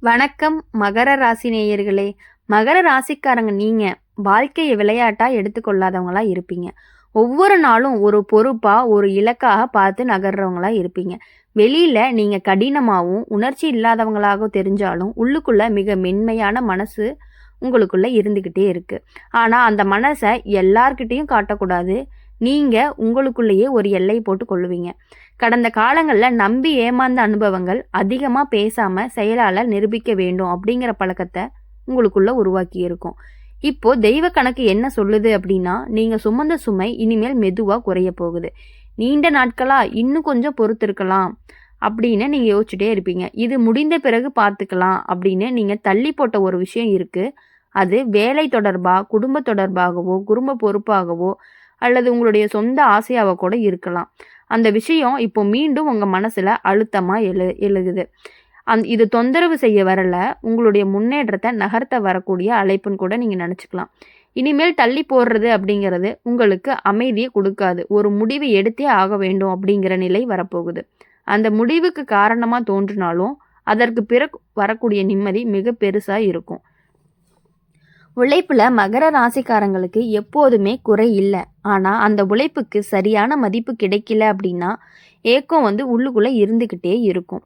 வணக்கம் மகர ராசி நேயர்களே. மகர ராசிக்காரங்க நீங்க வாழ்க்கையை விளையாட்டா எடுத்துக்கொள்ளாதவங்களா இருப்பீங்க. ஒவ்வொரு நாளும் ஒரு பொறுப்பா ஒரு இலக்காக பார்த்து நகர்றவங்களா இருப்பீங்க. வெளியில நீங்க கடினமாகவும் உணர்ச்சி இல்லாதவங்களாக தெரிஞ்சாலும் உள்ளுக்குள்ள மிக மென்மையான மனசு உங்களுக்குள்ள இருந்துக்கிட்டே இருக்கு. ஆனா அந்த மனசை எல்லார்கிட்டையும் காட்டக்கூடாது. நீங்க உங்களுக்குள்ளேயே ஒரு எல்லை போட்டு கொள்ளுவீங்க. கடந்த காலங்களில் நம்பி ஏமாந்த அனுபவங்கள் அதிகமாக பேசாம செயலால நிரூபிக்க வேண்டும் அப்படிங்கிற பழக்கத்தை உங்களுக்குள்ள உருவாக்கி இருக்கும். இப்போ தெய்வ கணக்கு என்ன சொல்லுது அப்படின்னா, நீங்க சுமந்த சுமை இனிமேல் மெதுவா குறைய போகுது. நீண்ட நாட்களா இன்னும் கொஞ்சம் பொறுத்திருக்கலாம் அப்படின்னு நீங்க யோசிச்சுட்டே இருப்பீங்க. இது முடிந்த பிறகு பார்த்துக்கலாம் அப்படின்னு நீங்க தள்ளி போட்ட ஒரு விஷயம் இருக்கு. அது வேலை தொடர்பா, குடும்ப தொடர்பாகவோ, குடும்ப பொறுப்பாகவோ அல்லது உங்களுடைய சொந்த ஆசையாக கூட இருக்கலாம். அந்த விஷயம் இப்போ மீண்டும் உங்கள் மனசில் அழுத்தமாக எழுகுது. இது தொந்தரவு செய்ய வரல, உங்களுடைய முன்னேற்றத்தை நகர்த்த வரக்கூடிய அழைப்புன்னு கூட நீங்கள் நினச்சிக்கலாம். இனிமேல் தள்ளி போடுறது அப்படிங்கிறது உங்களுக்கு அமைதியை கொடுக்காது. ஒரு முடிவு எடுத்தே ஆக வேண்டும் அப்படிங்கிற நிலை வரப்போகுது. அந்த முடிவுக்கு காரணமாக தோன்றினாலும் அதற்கு பிறகு வரக்கூடிய நிம்மதி மிக பெருசாக இருக்கும். உழைப்புல மகர ராசிக்காரங்களுக்கு எப்போதுமே குறை இல்லை. ஆனால் அந்த உழைப்புக்கு சரியான மதிப்பு கிடைக்கல அப்படின்னா ஏக்கம் உள்ளுக்குள்ளே இருந்துக்கிட்டே இருக்கும்.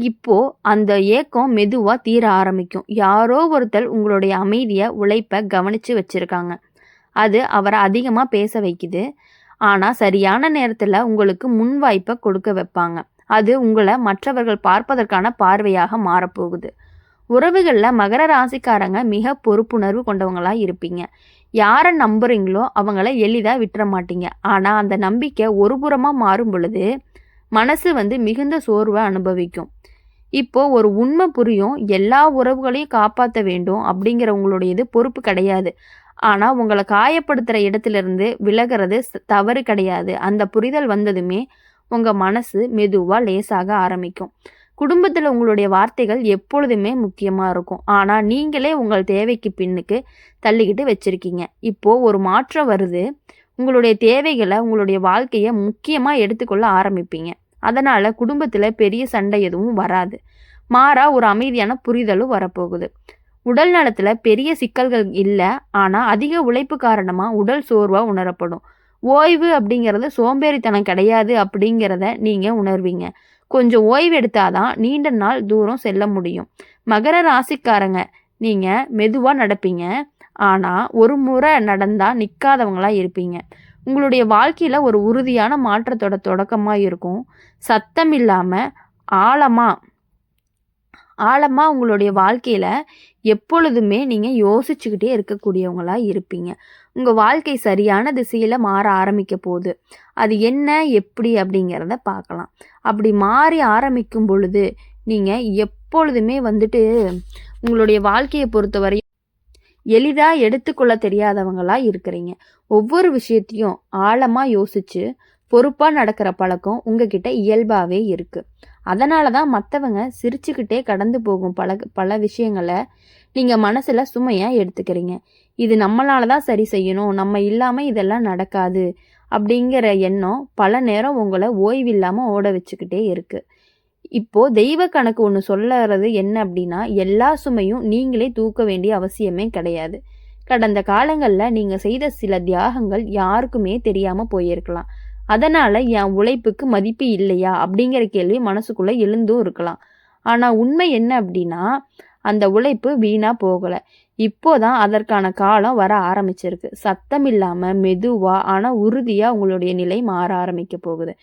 இப்போ அந்த ஏக்கம் மெதுவாக தீர ஆரம்பிக்கும். யாரோ ஒருத்தர் உங்களுடைய அமைதியை உழைப்பை கவனித்து வச்சுருக்காங்க. அது அவரை அதிகமாக பேச வைக்குது. ஆனால் சரியான நேரத்தில் உங்களுக்கு முன் வாய்ப்பை கொடுக்க வைப்பாங்க. அது உங்களை மற்றவர்கள் பார்ப்பதற்கான பார்வையாக மாறப்போகுது. உறவுகளில் மகர ராசிக்காரங்க மிக பொறுப்புணர்வு கொண்டவங்களாக இருப்பீங்க. யாரை நம்புறீங்களோ அவங்கள எளிதாக விட்டுற மாட்டீங்க. ஆனால் அந்த நம்பிக்கை ஒரு புறமாக மாறும் பொழுது மனசு மிகுந்த சோர்வை அனுபவிக்கும். இப்போ ஒரு உண்மை புரியும், எல்லா உறவுகளையும் காப்பாற்ற வேண்டும் அப்படிங்கிற உங்களுடையது பொறுப்பு கிடையாது. ஆனால் உங்களை காயப்படுத்துகிற இடத்துலேருந்து விலகிறது தவறு கிடையாது. அந்த புரிதல் வந்ததுமே உங்கள் மனசு மெதுவாக லேசாக ஆரம்பிக்கும். குடும்பத்தில் உங்களுடைய வார்த்தைகள் எப்பொழுதுமே முக்கியமாக இருக்கும். ஆனால் நீங்களே உங்கள் தேவைக்கு பின்னுக்கு தள்ளிக்கிட்டு வச்சுருக்கீங்க. இப்போது ஒரு மாற்றம் வருது. உங்களுடைய தேவைகளை உங்களுடைய வாழ்க்கையை முக்கியமாக எடுத்துக்கொள்ள ஆரம்பிப்பீங்க. அதனால் குடும்பத்தில் பெரிய சண்டை எதுவும் வராது. மாறா ஒரு அமைதியான புரிதலும் வரப்போகுது. உடல் நலத்தில் பெரிய சிக்கல்கள் இல்லை. ஆனால் அதிக உழைப்பு காரணமாக உடல் சோர்வாக உணரப்படும். ஓய்வு அப்படிங்கிறது சோம்பேறித்தனம் கிடையாது அப்படிங்கிறத நீங்கள் உணர்வீங்க. கொஞ்சம் ஓய்வு எடுத்தாதான் நீண்ட நாள் தூரம் செல்ல முடியும். மகர ராசிக்காரங்க நீங்கள் மெதுவாக நடப்பீங்க. ஆனால் ஒரு முறை நடந்தால் நிற்காதவங்களா இருப்பீங்க. உங்களுடைய வாழ்க்கையில் ஒரு உறுதியான மாற்றத்தோட தொடக்கமாக இருக்கும். சத்தம் இல்லாமல் ஆழமாக உங்களுடைய வாழ்க்கையில் எப்பொழுதுமே நீங்கள் யோசிச்சுக்கிட்டே இருக்கக்கூடியவங்களா இருப்பீங்க. உங்கள் வாழ்க்கை சரியான திசையில் மாற ஆரம்பிக்க போகுது. அது என்ன எப்படி அப்படிங்கிறத பார்க்கலாம். அப்படி மாறி ஆரம்பிக்கும் பொழுது நீங்கள் எப்பொழுதுமே உங்களுடைய வாழ்க்கையை பொறுத்தவரை எளிதாக எடுத்துக்கொள்ள தெரியாதவங்களா இருக்கிறீங்க. ஒவ்வொரு விஷயத்தையும் ஆழமாக யோசித்து பொறுப்பாக நடக்கிற பழக்கம் உங்ககிட்ட இயல்பாகவே இருக்குது. அதனால தான் மற்றவங்க சிரிச்சுக்கிட்டே கடந்து போகும் பல விஷயங்களை நீங்கள் மனசில் சுமையாக எடுத்துக்கிறீங்க. இது நம்மளால தான் சரி செய்யணும், நம்ம இல்லாமல் இதெல்லாம் நடக்காது அப்படிங்கிற எண்ணம் பல நேரம் உங்களை ஓய்வில்லாமல் ஓட வச்சுக்கிட்டே இருக்குது. இப்போது தெய்வ கணக்கு ஒன்று சொல்லுறது என்ன அப்படின்னா, எல்லா சுமையும் நீங்களே தூக்க வேண்டிய அவசியமே கிடையாது. கடந்த காலங்களில் நீங்கள் செய்த சில தியாகங்கள் யாருக்குமே தெரியாமல் போயிருக்கலாம். அதனால் என் உழைப்புக்கு மதிப்பு இல்லையா அப்படிங்கிற கேள்வி மனசுக்குள்ளே எழுந்தும் இருக்கலாம். ஆனால் உண்மை என்ன அப்படின்னா, அந்த உழைப்பு வீணாக போகலை. இப்போதான் அதற்கான காலம் வர ஆரம்பிச்சிருக்கு. சத்தம் இல்லாமல் மெதுவாக ஆனால் உறுதியாக உங்களுடைய நிலை மாற ஆரம்பிக்க போகுது.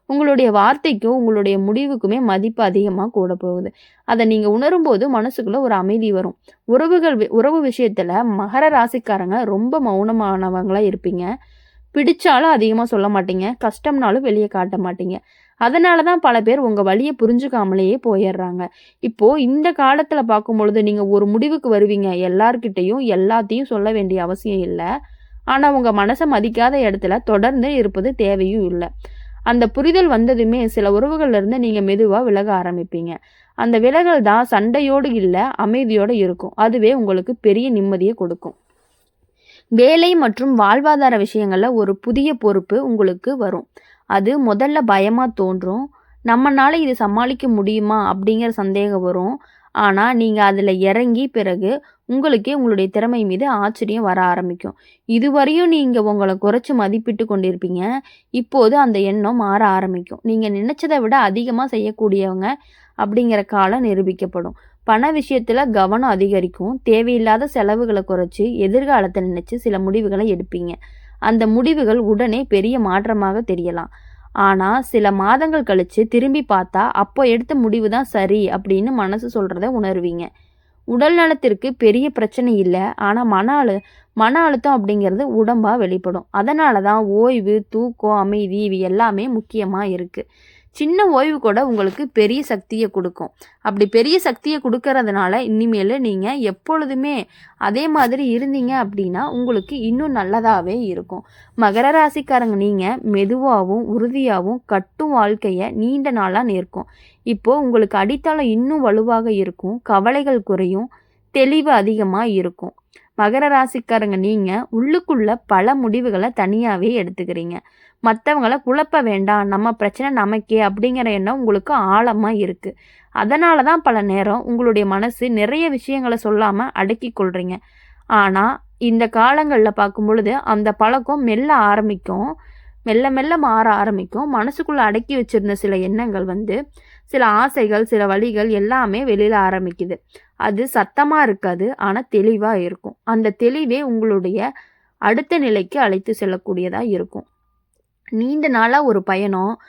உங்களுடைய வார்த்தைக்கும் உங்களுடைய முடிவுக்குமே மதிப்பு அதிகமாக கூட போகுது. அதை நீங்கள் உணரும்போது மனசுக்குள்ளே ஒரு அமைதி வரும். உறவு விஷயத்தில் மகர ராசிக்காரங்க ரொம்ப மௌனமானவங்களாக இருப்பீங்க. பிடிச்சாலும் அதிகமாக சொல்ல மாட்டீங்க, கஷ்டம்னாலும் வெளியே காட்ட மாட்டீங்க. அதனால தான் பல பேர் உங்கள் வழியை புரிஞ்சுக்காமலேயே போயிடுறாங்க. இப்போது இந்த காலத்தில் பார்க்கும் பொழுது நீங்கள் ஒரு முடிவுக்கு வருவீங்க. எல்லார்கிட்டையும் எல்லாத்தையும் சொல்ல வேண்டிய அவசியம் இல்லை. ஆனால் உங்கள் மனசை மதிக்காத இடத்துல தொடர்ந்து இருப்பது தேவையும் இல்லை. அந்த புரிதல் வந்ததுமே சில உறவுகள்லேருந்து நீங்கள் மெதுவாக விலக ஆரம்பிப்பீங்க. அந்த விலகல் தான் சண்டையோடு இல்லை, அமைதியோடு இருக்கும். அதுவே உங்களுக்கு பெரிய நிம்மதியை கொடுக்கும். வேலை மற்றும் வாழ்வாதார விஷயங்களில் ஒரு புதிய பொறுப்பு உங்களுக்கு வரும். அது முதல்ல பயமாக தோன்றும். நம்மனால இது சமாளிக்க முடியுமா அப்படிங்கிற சந்தேகம் வரும். ஆனா, நீங்க அதுல இறங்கி பிறகு உங்களுக்கே உங்களுடைய திறமை மீது ஆச்சரியம் வர ஆரம்பிக்கும். இதுவரையும் நீங்க உங்கள குறைச்சு மதிப்பிட்டு கொண்டிருப்பீங்க. இப்போது அந்த எண்ணம் மாற ஆரம்பிக்கும். நீங்க நினைச்சத விட அதிகமா செய்யக்கூடியவங்க அப்படிங்கிற காலம் நிரூபிக்கப்படும். பண விஷயத்துல கவனம் அதிகரிக்கும். தேவையில்லாத செலவுகள குறைச்சு, எதிர்காலத்த நினைச்சு சில முடிவுகள எடுப்பீங்க. அந்த முடிவுகள் உடனே பெரிய மாற்றமாக தெரியலாம். ஆனா, சில மாதங்கள் கழிச்சு திரும்பி பார்த்தா, அப்போ எடுத்த முடிவு தான் சரி அப்படின்னு மனசு சொல்றத உணருவீங்க. உடல் நலத்திற்கு பெரிய பிரச்சனை இல்ல. ஆனா, மன அழுத்தம் அப்படிங்கிறது உடம்பா வெளிப்படும். அதனால தான் ஓய்வு, தூக்கம், அமைதி இவை எல்லாமே முக்கியமா இருக்கு. சின்ன ஓய்வு கூட உங்களுக்கு பெரிய சக்திய குடுக்கும். அப்படி பெரிய சக்திய குடுக்கறதுனால, இனிமேலு நீங்க எப்பொழுதுமே அதே மாதிரி இருந்தீங்க அப்படின்னா, உங்களுக்கு இன்னும் நல்லதாவே இருக்கும். மகர ராசிக்காரங்க நீங்க மெதுவாவும், உறுதியாவும் கட்டும் வாழ்க்கைய நீண்ட நாளா நேர்க்கும். இப்போ உங்களுக்கு அடித்தளம் இன்னும் வலுவாக இருக்கும். கவலைகள் குறையும். தெளிவு அதிகமா இருக்கும். மகர ராசிக்காரங்க நீங்க உள்ளுக்குள்ள பல முடிவுகள தனியாவே எடுத்துக்கிறீங்க. மத்தவங்கள குழப்ப வேண்டாம். நம்ம பிரச்சனை நமக்கே அப்படிங்கிற எண்ணம் உங்களுக்கு ஆழமா இருக்கு. அதனால தான் பல நேரம் உங்களுடைய மனசு நிறைய விஷயங்கள சொல்லாம அடக்கிக் கொள்றீங்க. ஆனா, இந்த காலங்கள்ல பார்க்கும் பொழுது அந்த பழக்கம் மெல்ல ஆரம்பிக்கும். மெல்ல மெல்ல மாற ஆரம்பிக்கும். மனசுக்குள்ள அடக்கி வச்சிருந்த சில எண்ணங்கள் சில ஆசைகள், சில வலிகள் எல்லாமே வெளியில ஆரம்பிக்குது. அது சத்தமா இருக்காது. ஆனா தெளிவா இருக்கும். அந்த தெளிவே உங்களுடைய அடுத்த நிலைக்கு அழைத்து செல்லக்கூடியதா இருக்கும். நீண்ட நாளா ஒரு பயணம்,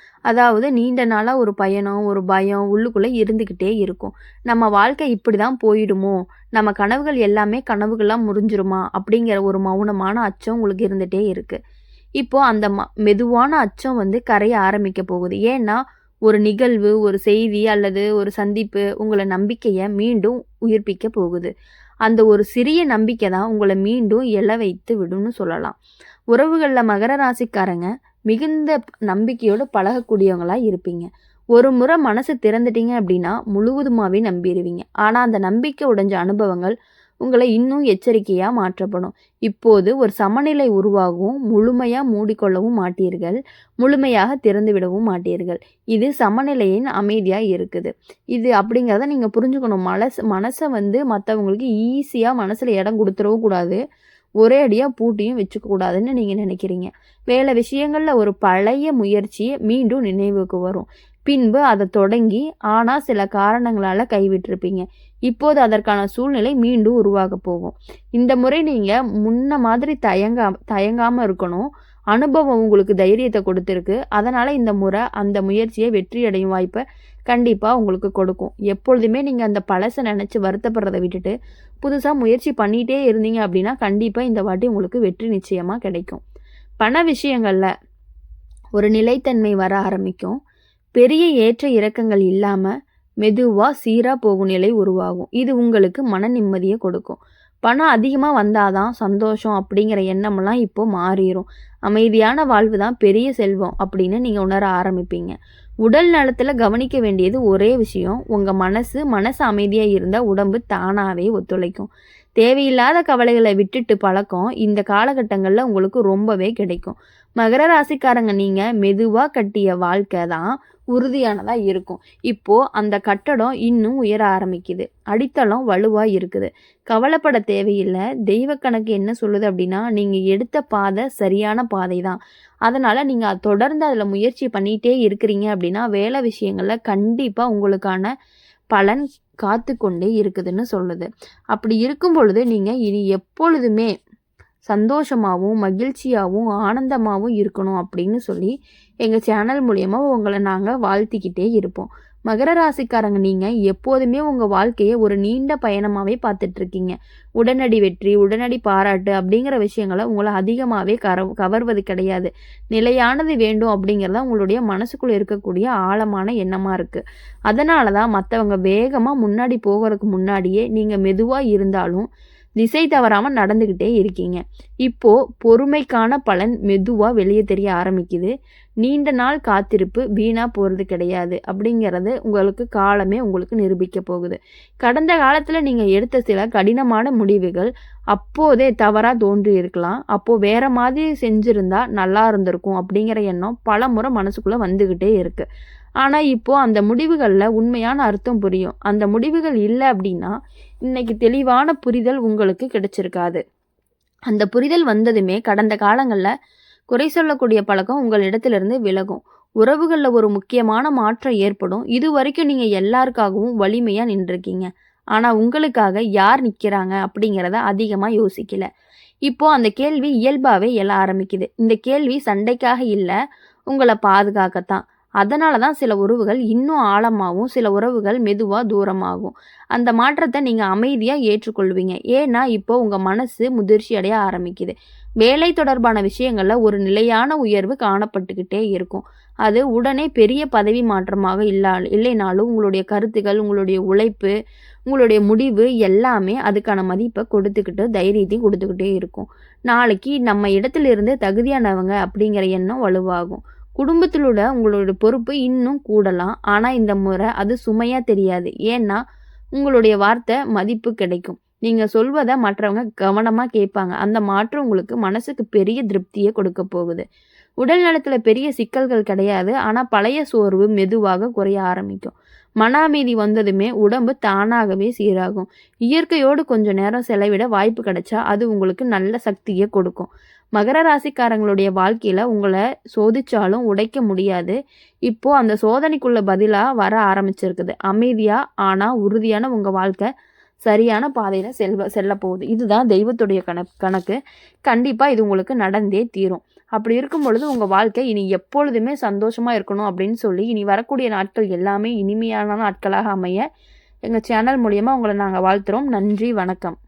நீண்ட நாளா ஒரு பயணம், ஒரு பயம் உள்ளுக்குள்ள இருந்துகிட்டே இருக்கும். நம்ம வாழ்க்கை இப்படிதான் போயிடுமோ? நம்ம கனவுகள் எல்லாமே கனவுகளா முறிஞ்சிருமா? அப்படிங்கிற ஒரு மௌனமான அச்சம் உங்களுக்கு இருந்துட்டே இருக்கு. இப்போ அந்த மெதுவான அச்சம் கரைய ஆரம்பிக்க போகுது. ஏன்னா, ஒரு நிகழ்வு, ஒரு செய்தி அல்லது ஒரு சந்திப்பு உங்கள நம்பிக்கைய மீண்டும் உயிர்ப்பிக்க போகுது. அந்த ஒரு சிறிய நம்பிக்கை தான் உங்கள மீண்டும் எழ வைத்து விடும்னு சொல்லலாம். உறவுகள்ல மகர ராசிக்காரங்க மிகுந்த நம்பிக்கையோடு பழகக்கூடியவங்களா இருப்பீங்க. ஒரு முறை மனசு திறந்துட்டீங்க அப்படின்னா முழுவதுமாவே நம்பிருவீங்க. ஆனா அந்த நம்பிக்கை உடைஞ்ச அனுபவங்கள் உங்களை இன்னும் எச்சரிக்கையா மாற்றப்படும். இப்போது ஒரு சமநிலை உருவாகும். முழுமையா மூடிக்கொள்ளவும் மாட்டீர்கள். முழுமையாக திறந்து விடவும் மாட்டீர்கள். இது சமநிலையின் அமைதியா இருக்குது. இது அப்படிங்கிறத நீங்க புரிஞ்சுக்கணும். மனசை மற்றவங்களுக்கு ஈஸியா மனசுல இடம் கொடுத்துடவும் கூடாது. ஒரே அடியா பூட்டியும் வச்சுக்க கூடாதுன்னு நீங்க நினைக்கிறீங்க. வேலை விஷயங்கள்ல ஒரு பழைய முயற்சி மீண்டும் நினைவுக்கு வரும். பின்பு அதை தொடங்கி ஆனா சில காரணங்களால கைவிட்டிருப்பீங்க. இப்போது அதற்கான சூழ்நிலை மீண்டும் உருவாக போகும். இந்த முறை நீங்க முன்ன மாதிரி தயங்காம இருக்கணும். அனுபவம் உங்களுக்கு தைரியத்தை கொடுத்துருக்கு. அதனால இந்த முறை அந்த முயற்சியை வெற்றி அடையும் வாய்ப்பை கண்டிப்பா உங்களுக்கு கொடுக்கும். எப்பொழுதுமே நீங்க அந்த பழசை நினைச்சு வருத்தப்படுறதை விட்டுட்டு புதுசா முயற்சி பண்ணிட்டே இருந்தீங்க அப்படின்னா கண்டிப்பா இந்த வாட்டி உங்களுக்கு வெற்றி நிச்சயமா கிடைக்கும். பண விஷயங்கள்ல ஒரு நிலைத்தன்மை வர ஆரம்பிக்கும். பெரிய ஏற்ற இறக்கங்கள் இல்லாம மெதுவா சீரா போகும் நிலை உருவாகும். இது உங்களுக்கு மன நிம்மதியை கொடுக்கும். பணம் அதிகமா வந்தாதான் சந்தோஷம் அப்படிங்கிற எண்ணமெல்லாம் இப்போ மாறிடும். அமைதியான வாழ்வு தான் பெரிய செல்வம் அப்படின்னு நீங்க உணர ஆரம்பிப்பீங்க. உடல் நலத்துல கவனிக்க வேண்டியது ஒரே விஷயம். உங்க மனசு அமைதியா இருந்தா உடம்பு தானாவே ஒத்துழைக்கும். தேவையில்லாத கவலைகளை விட்டுட்டு பழக்கம் இந்த காலகட்டங்கள்ல உங்களுக்கு ரொம்பவே கிடைக்கும். மகர ராசிக்காரங்க நீங்க மெதுவா கட்டிய வாழ்க்கை தான் உறுதியானதா இருக்கும். இப்போ அந்த கட்டடம் இன்னும் உயர ஆரம்பிக்குது. அடித்தளம் வலுவா இருக்குது. கவலைப்பட தேவையில்லை. தெய்வ கணக்கு என்ன சொல்லுது அப்படின்னா, நீங்க எடுத்த பாதை சரியான பாதை தான். அதனால நீங்க தொடர்ந்து அதுல முயற்சி பண்ணிட்டே இருக்கிறீங்க அப்படின்னா வேலை விஷயங்கள்ல கண்டிப்பா உங்களுக்கான பலன் காத்து கொண்டே இருக்குதுன்னு சொல்லுது. அப்படி இருக்கும் பொழுது நீங்க இனி எப்பொழுதுமே சந்தோஷமாகவும் மகிழ்ச்சியாகவும் ஆனந்தமாகவும் இருக்கணும் அப்படின்னு சொல்லி எங்கள் சேனல் மூலயமா உங்களை நாங்கள் வாழ்த்திக்கிட்டே இருப்போம். மகர ராசிக்காரங்க நீங்கள் எப்போதுமே உங்கள் வாழ்க்கையை ஒரு நீண்ட பயணமாகவே பார்த்துட்ருக்கீங்க. உடனடி வெற்றி, உடனடி பாராட்டு அப்படிங்கிற விஷயங்களை உங்களை அதிகமாகவே கவர்வது கிடையாது. நிலையானது வேண்டும் அப்படிங்கிறத உங்களுடைய மனசுக்குள்ளே இருக்கக்கூடிய ஆழமான எண்ணமாக இருக்குது. அதனால தான் மற்றவங்க வேகமாக முன்னாடி போகிறதுக்கு முன்னாடியே நீங்கள் மெதுவாக இருந்தாலும் திசை தவறாமல் நடந்துக்கிட்டே இருக்கீங்க. இப்போ பொறுமைக்கான பலன் மெதுவாக வெளியே தெரிய ஆரம்பிக்குது. நீண்ட நாள் காத்திருப்பு வீணாக போகிறது கிடையாது அப்படிங்கிறது காலமே உங்களுக்கு நிரூபிக்க போகுது. கடந்த காலத்தில் நீங்கள் எடுத்த சில கடினமான முடிவுகள் அப்போதே தவறாக தோன்றி இருக்கலாம். அப்போது வேற மாதிரி செஞ்சுருந்தா நல்லா இருந்திருக்கும் அப்படிங்கிற எண்ணம் பல முறை மனசுக்குள்ளே வந்துக்கிட்டே இருக்குது. ஆனால் இப்போது அந்த முடிவுகளில் உண்மையான அர்த்தம் புரியும். அந்த முடிவுகள் இல்லை அப்படின்னா இன்னைக்கு தெளிவான புரிதல் உங்களுக்கு கிடைச்சிருக்காது. அந்த புரிதல் வந்ததுமே கடந்த காலங்களில் குறை சொல்லக்கூடிய பழக்கம் உங்களிடத்திலிருந்து விலகும். உறவுகளில் ஒரு முக்கியமான மாற்றம் ஏற்படும். இது வரைக்கும் நீங்கள் எல்லாருக்காகவும் வலிமையாக நின்றுருக்கீங்க. ஆனால் உங்களுக்காக யார் நிற்கிறாங்க அப்படிங்கிறத அதிகமாக யோசிக்கல. இப்போ அந்த கேள்வி இயல்பாகவே எழ ஆரம்பிக்குது. இந்த கேள்வி சண்டைக்காக இல்லை, உங்களை பாதுகாக்கத்தான். அதனால தான் சில உறவுகள் இன்னும் ஆழமாகவும் சில உறவுகள் மெதுவாக தூரமாகும். அந்த மாற்றத்தை நீங்கள் அமைதியாக ஏற்றுக்கொள்வீங்க. ஏன்னா இப்போ உங்கள் மனசு முதிர்ச்சி அடைய ஆரம்பிக்குது. வேலை தொடர்பான விஷயங்களில் ஒரு நிலையான உயர்வு காணப்பட்டுக்கிட்டே இருக்கும். அது உடனே பெரிய பதவி மாற்றமாக இல்லைனாலும் உங்களுடைய கருத்துக்கள், உங்களுடைய உழைப்பு, உங்களுடைய முடிவு எல்லாமே அதுக்கான மதிப்பை கொடுத்துக்கிட்டு தைரியத்தையும் கொடுத்துக்கிட்டே இருக்கும். நாளைக்கு நம்ம இடத்துலேருந்து தகுதியானவங்க அப்படிங்கிற எண்ணம் வலுவாகும். குடும்பத்திலோட உங்களோட பொறுப்பு இன்னும் கூடலாம். ஆனால் இந்த முறை அது சுமையாக தெரியாது. ஏன்னா உங்களுடைய வார்த்தை மதிப்பு கிடைக்கும். நீங்கள் சொல்வதை மற்றவங்க கவனமாக கேட்பாங்க. அந்த மாற்றம் உங்களுக்கு மனசுக்கு பெரிய திருப்தியை கொடுக்க போகுது. உடல் நலத்தில் பெரிய சிக்கல்கள் கிடையாது. ஆனால் பழைய சோர்வு மெதுவாக குறைய ஆரம்பிக்கும். மன அமைதி வந்ததுமே உடம்பு தானாகவே சீராகும். இயற்கையோடு கொஞ்சம் நேரம் செலவிட வாய்ப்பு கிடைச்சா அது உங்களுக்கு நல்ல சக்தியை கொடுக்கும். மகர ராசிக்காரங்களுடைய வாழ்க்கையில் உங்களை சோதிச்சாலும் உடைக்க முடியாது. இப்போது அந்த சோதனைக்குள்ள பதிலாக வர ஆரம்பிச்சிருக்குது. அமைதியாக ஆனால் உறுதியான உங்கள் வாழ்க்கை சரியான பாதையில் செல்ல போகுது. இதுதான் தெய்வத்துடைய கணக்கு. கண்டிப்பாக இது உங்களுக்கு நடந்தே தீரும். அப்படி இருக்கும் பொழுது உங்கள் வாழ்க்கை இனி எப்பொழுதுமே சந்தோஷமாக இருக்கணும் அப்படின்னு சொல்லி இனி வரக்கூடிய நாட்கள் எல்லாமே இனிமையான நாட்களாக அமைய எங்கள் சேனல் மூலியமாக உங்களை நாங்கள் வாழ்த்துறோம். நன்றி, வணக்கம்.